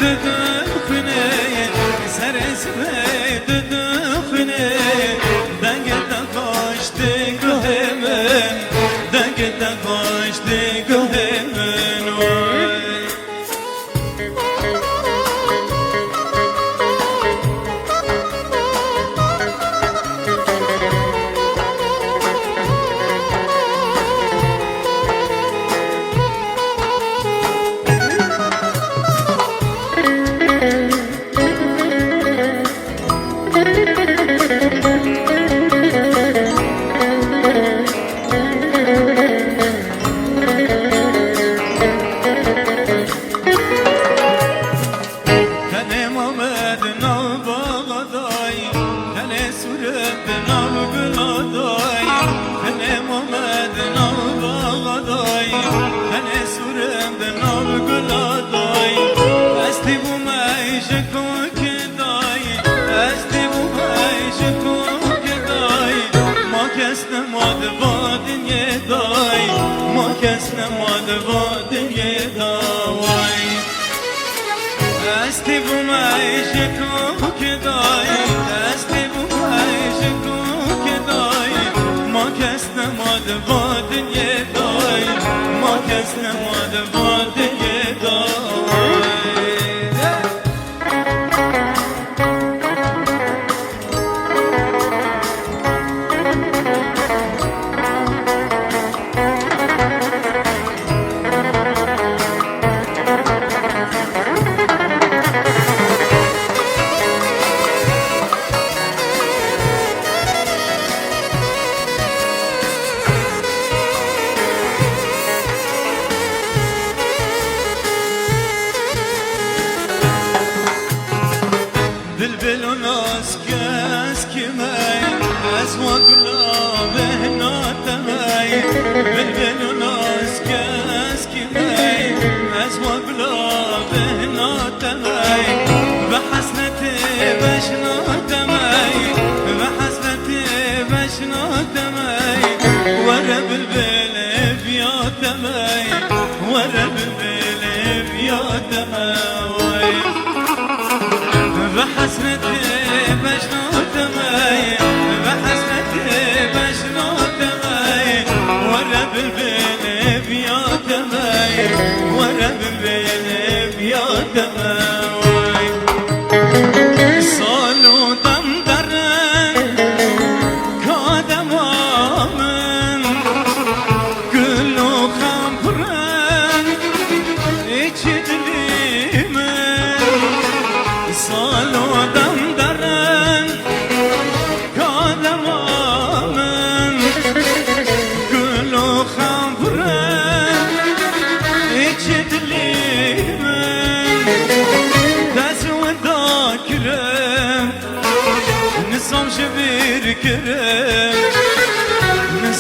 ددخنه سرسمه ددخنه دنگت کاشته گهمن دنگت کاشته گهمن Asti bu maisha ko kedai, asti bu maisha ko kedai, ma kesne mad vadin yedai, ma kesne mad vadin yedai.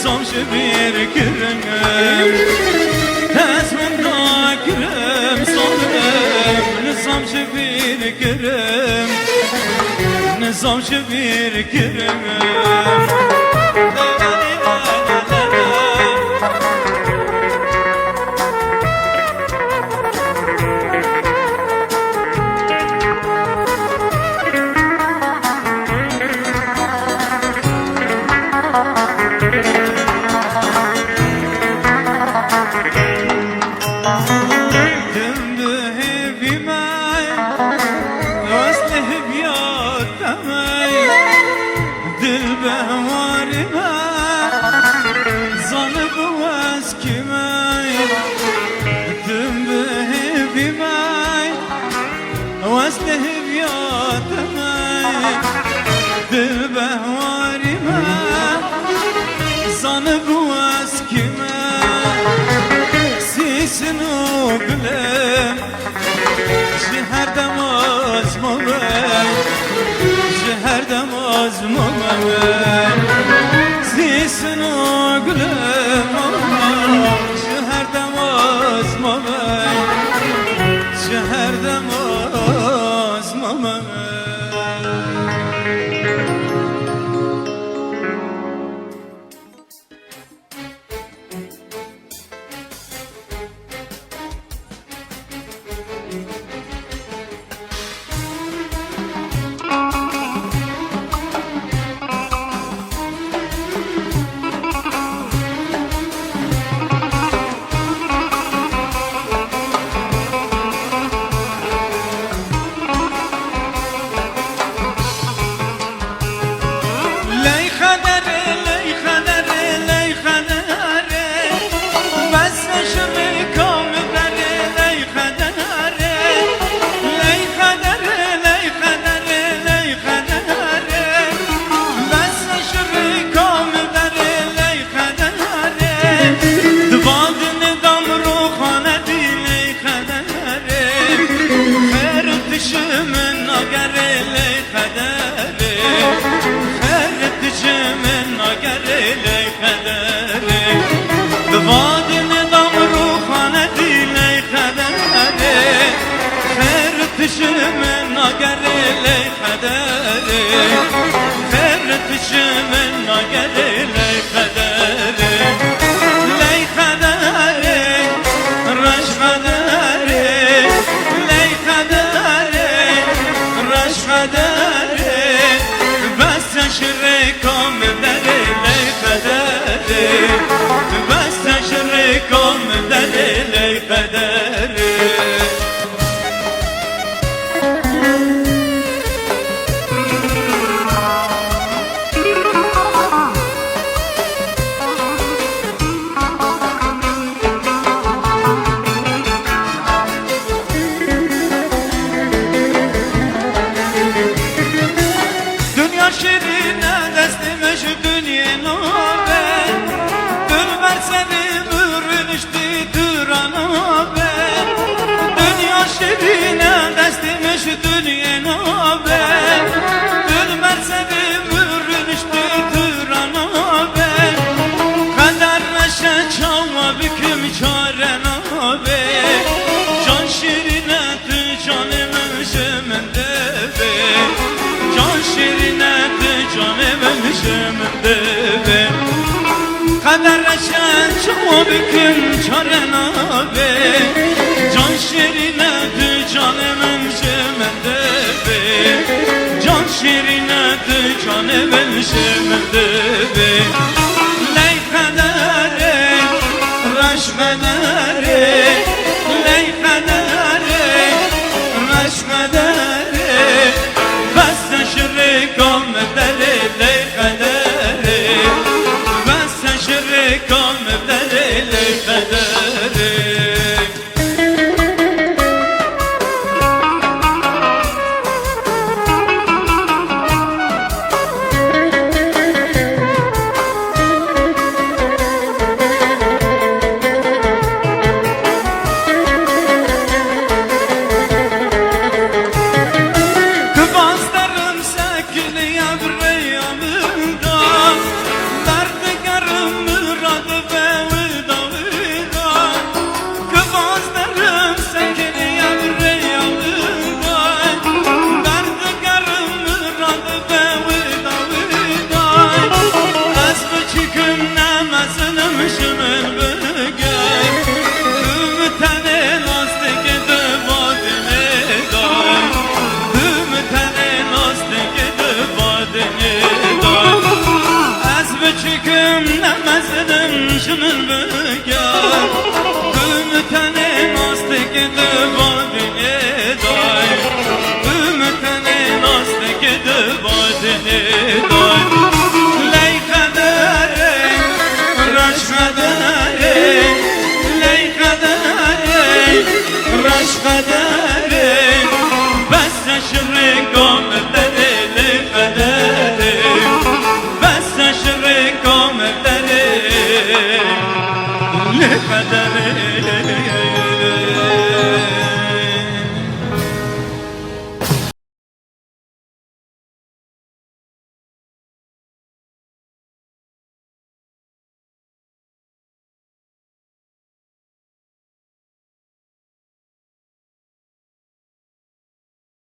نظام شبیر کرم تسمن دا کرم صالم نظام شبیر کرم نظام شبیر کرم تشمن ناگری لی قدری خیر تشمن ناگری لی قدری لی قدری رش قدری لی قدری رش قدری بس شرکم دری لی قدری بس شرکم دری لی قدری şirine destime şu dünyana ben Dülber seni bürünüştü Turan'a ben Dünya şirine destime şu dünyana ben Dülber seni bürünüştü Turan'a ben Kader reşe çalma büküm çarena ben Can şirine tü canımın şemende ben Can şirine canımın şeminde be Kader reşen çoğu büküm çarena be Can şirine de canımın şeminde be Can şirine de canımın şeminde be Ley kadere raş kadere Ley kadere raş kadere Bas şirikam deli ley kaderi Bas şirikam deli ley kaderi şunun böger Ümütenin astık edivadine day Ümütenin astık edivadine day Ley kadere raş kadere Ley kadere raş kadere Bes şirikam